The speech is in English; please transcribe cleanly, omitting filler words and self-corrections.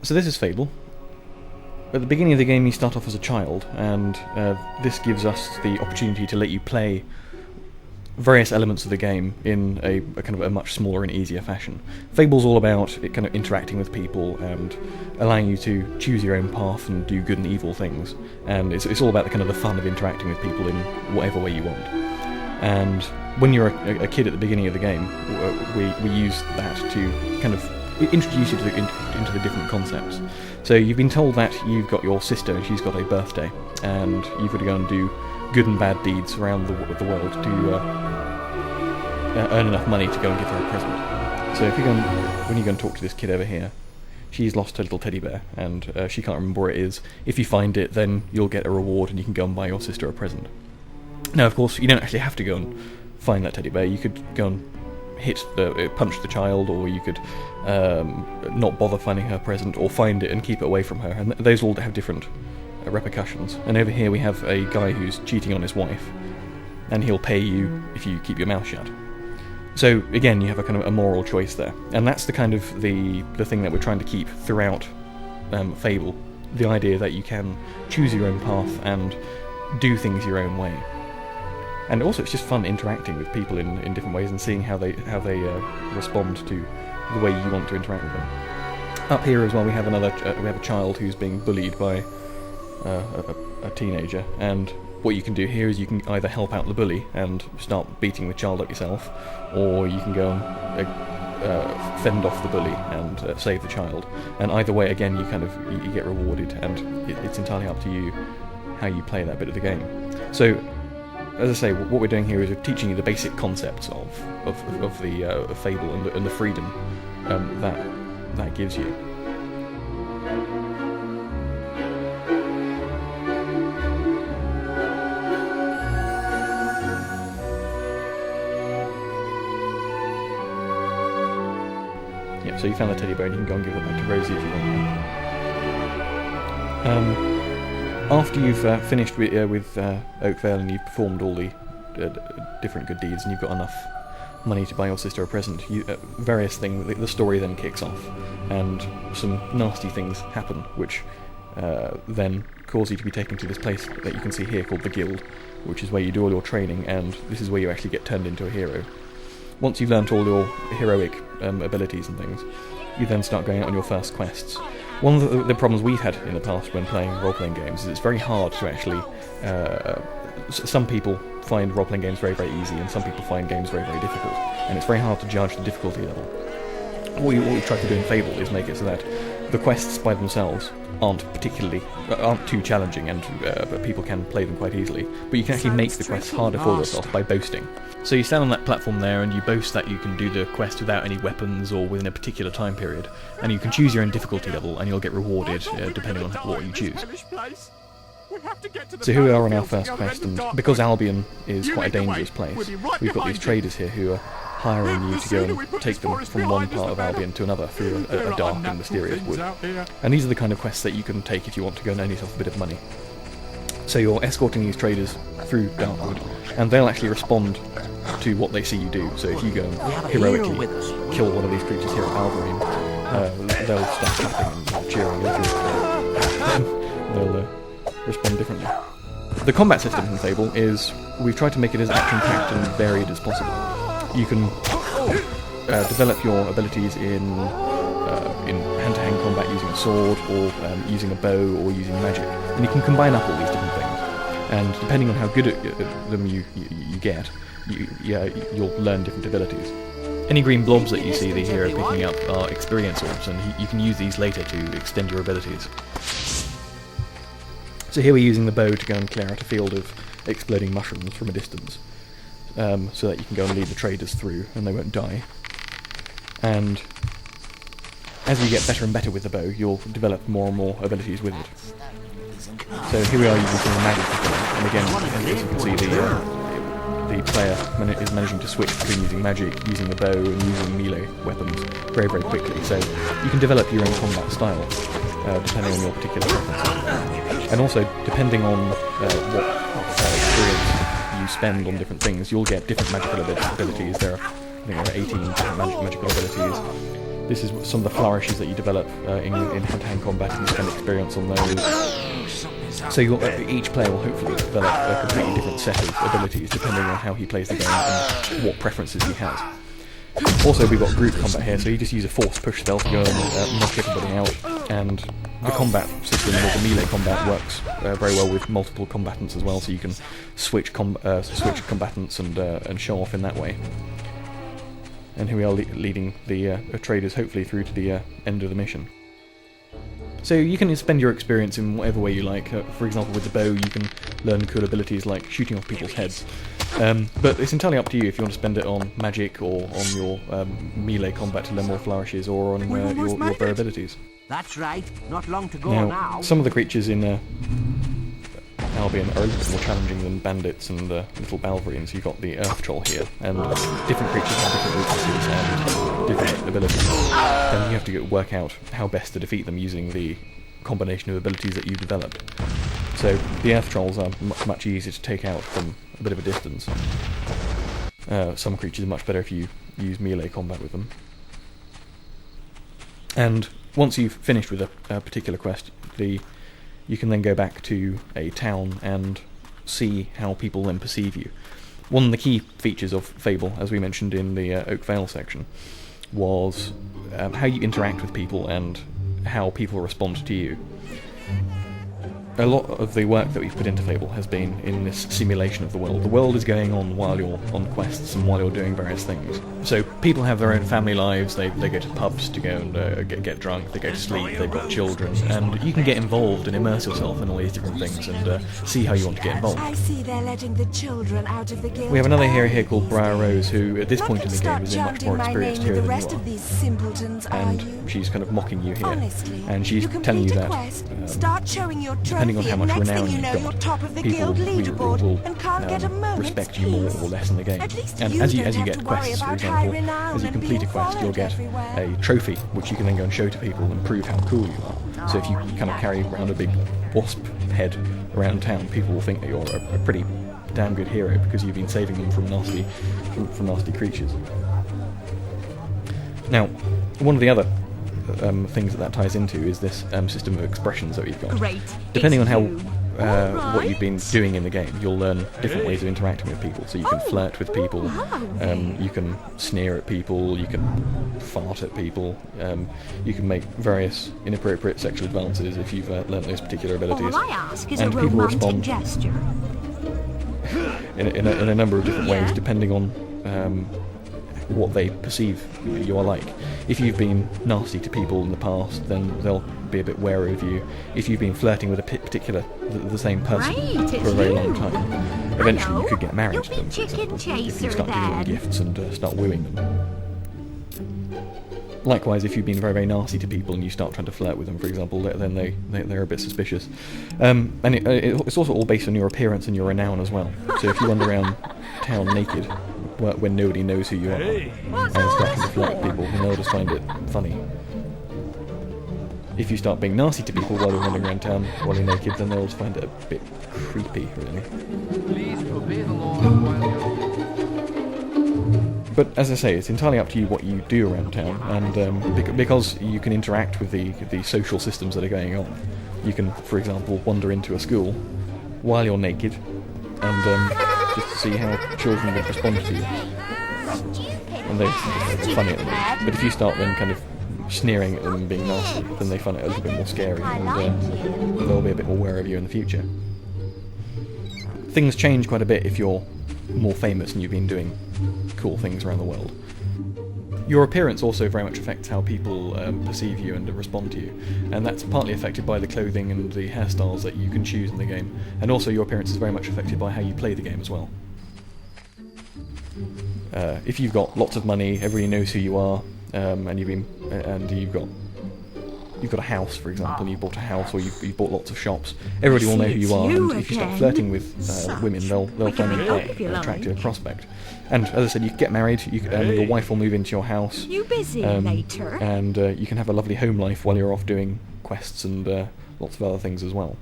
So this is Fable. At the beginning of the game you start off as a child, and this gives us the opportunity to let you play various elements of the game in a kind of a much smaller and easier fashion. Fable's all about it kind of interacting with people and allowing you to choose your own path and do good and evil things, and it's all about the kind of the fun of interacting with people in whatever way you want. And when you're a kid at the beginning of the game, we use that to kind of introduce you to into the different concepts. So you've been told that you've got your sister and she's got a birthday, and you've got to go and do good and bad deeds around the world to earn enough money to go and give her a present. So if you go when you go and talk to this kid over here, she's lost her little teddy bear, and she can't remember where it is. If you find it, then you'll get a reward and you can go and buy your sister a present. Now, of course, you don't actually have to go and find that teddy bear. You could go and punch the child, or you could not bother finding her present, or find it and keep it away from her, and those all have different repercussions. And over here we have a guy who's cheating on his wife, and he'll pay you if you keep your mouth shut. So again, you have a kind of a moral choice there, and that's the kind of the thing that we're trying to keep throughout Fable, the idea that you can choose your own path and do things your own way. And also, it's just fun interacting with people in different ways and seeing how they respond to the way you want to interact with them. Up here as well, we have a child who's being bullied by a teenager, and what you can do here is you can either help out the bully and start beating the child up yourself, or you can go and fend off the bully and save the child. And either way, again, you get rewarded, and it's entirely up to you how you play that bit of the game. So, as I say, what we're doing here is we're teaching you the basic concepts of the Fable and the freedom that gives you. Yep, so you found the teddy bear and you can go and give it back to Rosie if you want. After you've finished with Oakvale and you've performed all the different good deeds and you've got enough money to buy your sister a present, various things, the story then kicks off, and some nasty things happen, which then cause you to be taken to this place that you can see here called the Guild, which is where you do all your training, and this is where you actually get turned into a hero. Once you've learnt all your heroic abilities and things, you then start going out on your first quests. One of the problems we've had in the past when playing role-playing games is it's very hard to actually... some people find role-playing games very, very easy, and some people find games very, very difficult, and it's very hard to judge the difficulty level. What we try to do in Fable is make it so that the quests by themselves aren't too challenging, and people can play them quite easily, but you can actually make the quests harder for yourself by boasting. So you stand on that platform there and you boast that you can do the quest without any weapons or within a particular time period, and you can choose your own difficulty level and you'll get rewarded depending on what you choose. So here we are on our first quest, and because Albion is quite a dangerous place, we've got these traders here who are hiring you to go and take them from one part of Albion to another through a dark and mysterious wood. And these are the kind of quests that you can take if you want to go and earn yourself a bit of money. So you're escorting these traders through Darkwood, and they'll actually respond to what they see you do. So if you go and heroically kill one of these creatures here at Alvarine, they'll start clapping and cheering. They'll respond differently. The combat system in Fable is, we've tried to make it as action-packed and varied as possible. You can develop your abilities in hand-to-hand combat using a sword, or using a bow, or using magic, and you can combine up all these different things. And depending on how good at them you get, you'll learn different abilities. Any green blobs that you see the hero picking up are experience orbs, and you can use these later to extend your abilities. So here we're using the bow to go and clear out a field of exploding mushrooms from a distance, so that you can go and lead the traders through and they won't die. And as you get better and better with the bow, you'll develop more and more abilities with it. So here we are using some magic again, and again, as you can see, the player is managing to switch between using magic, using the bow, and using melee weapons very, very quickly. So you can develop your own combat style, depending on your particular preferences. And also, depending on what experience you spend on different things, you'll get different magical abilities. I think there are 18 different magical abilities. This is some of the flourishes that you develop in hand-to-hand combat, and you spend experience on those. So each player will hopefully develop a completely different set of abilities depending on how he plays the game and what preferences he has. Also, we've got group combat here, so you just use a force push spell to go and knock everybody out, and the combat system, or the melee combat, works very well with multiple combatants as well, so you can switch combatants and show off in that way. And here we are leading the traders hopefully through to the end of the mission. So you can spend your experience in whatever way you like. For example, with the bow you can learn cool abilities like shooting off people's heads. But it's entirely up to you if you want to spend it on magic or on your melee combat to learn more flourishes, or on your bow abilities. That's right, not long to go now. Some of the creatures in Albion are a little bit more challenging than bandits and little Balverines. You've got the Earth Troll here, and different creatures have different weaknesses and different abilities. And you have to work out how best to defeat them using the combination of abilities that you've developed. So the Earth Trolls are much easier to take out from a bit of a distance. Some creatures are much better if you use melee combat with them. And once you've finished with a particular quest, you can then go back to a town and see how people then perceive you. One of the key features of Fable, as we mentioned in the Oak Vale section, was how you interact with people and how people respond to you. A lot of the work that we've put into Fable has been in this simulation of the world. The world is going on while you're on quests and while you're doing various things. So people have their own family lives, they go to pubs to go and get drunk, they go to sleep, they've got children, and you can get involved and immerse yourself in all these different things and see how you want to get involved. I see they're letting the children out of the guild. We have another hero here called Briar Rose, who at this point in the game is much more experienced here than you are. And she's kind of mocking you here. Honestly, And she's telling you that start showing your depending on how much renown you've got, you're top of the people guild leaderboard will and can't get a moment's respect you more or less in the game. At least And you as you don't have get to worry quests, for about high example, renown as you and complete a being quest, you'll followed get everywhere. a trophy which you can then go and show to people and prove how cool you are. So if you kind of carry around a big wasp head around town, people will think that you're a pretty damn good hero because you've been saving them from nasty creatures. Now, one of the other things that ties into is this system of expressions that we've got. Great. Depending on how what you've been doing in the game, you'll learn different ways of interacting with people. So you can flirt with people, you can sneer at people, you can fart at people, you can make various inappropriate sexual advances if you've learnt those particular abilities. All I ask is And a people romantic respond gesture. in a number of different ways, depending on what they perceive you are like. If you've been nasty to people in the past, then they'll be a bit wary of you. If you've been flirting with the same person for a very long time, eventually you could get married to them, for example, if you start giving them gifts and start wooing them. Likewise, if you've been very, very nasty to people and you start trying to flirt with them, for example, then they're a bit suspicious. And it's also all based on your appearance and your renown as well. So if you wander around town naked when nobody knows who you are and start trying to flirt with people, then they'll just find it funny. If you start being nasty to people while you're wandering around town while you're naked, then they'll just find it a bit creepy, really. Please obey the law while you're... But as I say, it's entirely up to you what you do around town, and because you can interact with the social systems that are going on, you can, for example, wander into a school while you're naked, and just to see how children would respond to you. And they find it funny at them. But if you start then kind of sneering at them and being nasty, then they find it a little bit more scary, and they'll be a bit more aware of you in the future. Things change quite a bit if you're more famous and you've been doing cool things around the world. Your appearance also very much affects how people perceive you and respond to you, and that's partly affected by the clothing and the hairstyles that you can choose in the game, and also your appearance is very much affected by how you play the game as well. If you've got lots of money, everybody knows who you are, and you've got a house, for example, you bought a house, or you've bought lots of shops, everybody will know who you are, and if you start flirting with women, they'll find you quite an attractive prospect. And as I said, you can get married, your wife will move into your house, You busy later? and you can have a lovely home life while you're off doing quests and lots of other things as well.